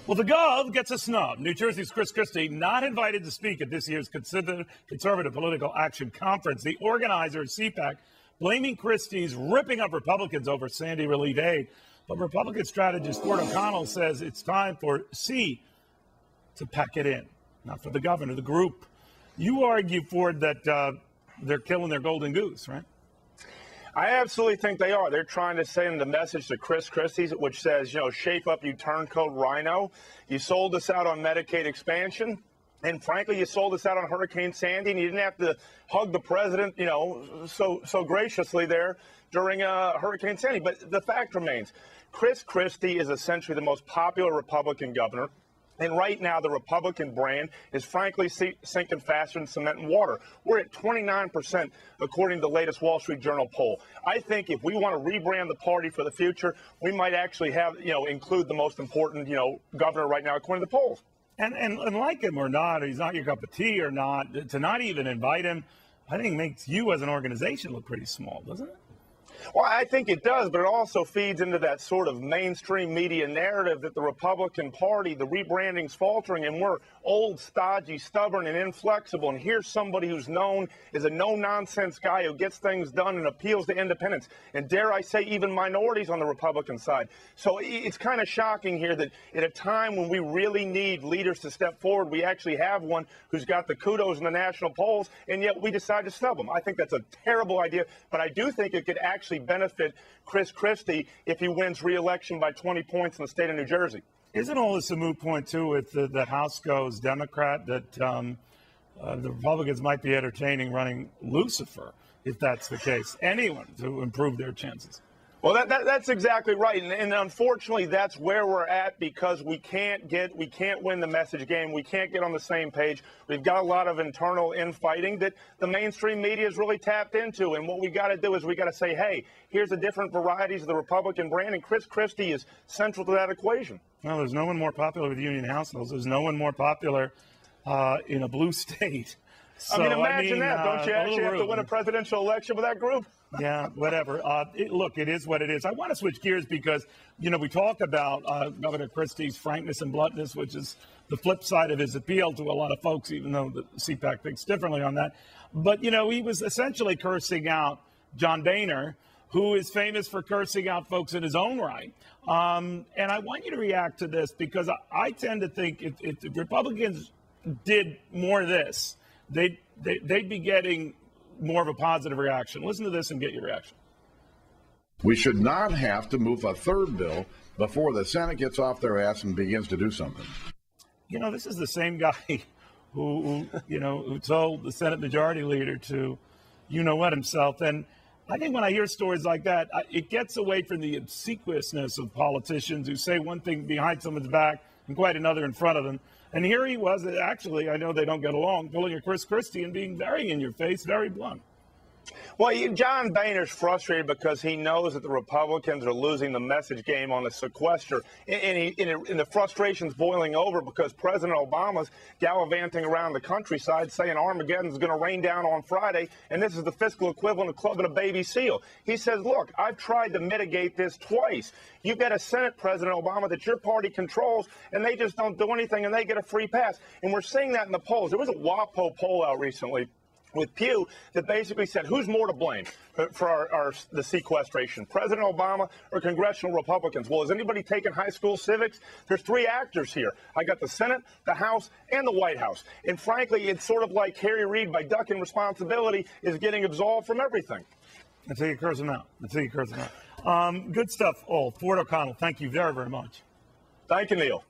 Well, the Gov gets a snub. New Jersey's Chris Christie not invited to speak at this year's Conservative Political Action Conference. The organizer, CPAC, blaming Christie's ripping up Republicans over Sandy relief aid. But Republican strategist Ford O'Connell says it's time for C to pack it in, not for the governor, the group. You argue, Ford, that they're killing their golden goose, right? I absolutely think they are. They're trying to send the message to Chris Christie, which says, shape up, you turncoat rhino. You sold us out on Medicaid expansion. And frankly, you sold us out on Hurricane Sandy, and you didn't have to hug the president, so graciously there during Hurricane Sandy. But the fact remains, Chris Christie is essentially the most popular Republican governor. And right now, the Republican brand is frankly sinking faster than cement and water. We're at 29%, according to the latest Wall Street Journal poll. I think if we want to rebrand the party for the future, we might actually have, include the most important, governor right now, according to the polls. And like him or not, he's not your cup of tea or not, to not even invite him, I think makes you as an organization look pretty small, doesn't it? Well, I think it does, but it also feeds into that sort of mainstream media narrative that the Republican Party, the rebranding's faltering, and we're old, stodgy, stubborn, and inflexible. And here's somebody who's known as a no-nonsense guy who gets things done and appeals to independents, and dare I say even minorities on the Republican side. So it's kind of shocking here that at a time when we really need leaders to step forward, we actually have one who's got the kudos in the national polls, and yet we decide to snub him. I think that's a terrible idea, but I do think it could actually benefit Chris Christie if he wins re-election by 20 points in the state of New Jersey. Isn't all this a moot point, too, if the House goes Democrat, that the Republicans might be entertaining running Lucifer, if that's the case? Anyone to improve their chances. Well, that's exactly right. And unfortunately, that's where we're at because we can't win the message game. We can't get on the same page. We've got a lot of internal infighting that the mainstream media is really tapped into. And what we got to do is we got to say, hey, here's the different varieties of the Republican brand. And Chris Christie is central to that equation. Well, there's no one more popular with union households. There's no one more popular in a blue state. So, imagine that. Don't you actually have to win a presidential election with that group? Yeah, whatever. Look, it is what it is. I want to switch gears because, we talk about Governor Christie's frankness and bluntness, which is the flip side of his appeal to a lot of folks, even though the CPAC thinks differently on that. But, he was essentially cursing out John Boehner, who is famous for cursing out folks in his own right. And I want you to react to this because I tend to think if the Republicans did more of this, they'd be getting more of a positive reaction. Listen to this and get your reaction. We should not have to move a third bill before the Senate gets off their ass and begins to do something. This is the same guy who told the Senate Majority Leader to, what himself. And I think when I hear stories like that, it gets away from the obsequiousness of politicians who say one thing behind someone's back and quite another in front of them. And here he was, actually, I know they don't get along, pulling a Chris Christie and being very in your face, very blunt. Well, John Boehner's frustrated because he knows that the Republicans are losing the message game on the sequester. And the frustration's boiling over because President Obama's gallivanting around the countryside saying Armageddon's going to rain down on Friday, and this is the fiscal equivalent of clubbing a baby seal. He says, look, I've tried to mitigate this twice. You've got a Senate, President Obama, that your party controls, and they just don't do anything, and they get a free pass. And we're seeing that in the polls. There was a WAPO poll out recently with Pew that basically said, who's more to blame for the sequestration, President Obama or congressional Republicans? Well, has anybody taken high school civics? There's three actors here. I got the Senate, the House, and the White House. And frankly, it's sort of like Harry Reid, by ducking responsibility, is getting absolved from everything. Until you curse him out. Good stuff, all. Ford O'Connell, thank you very, very much. Thank you, Neil.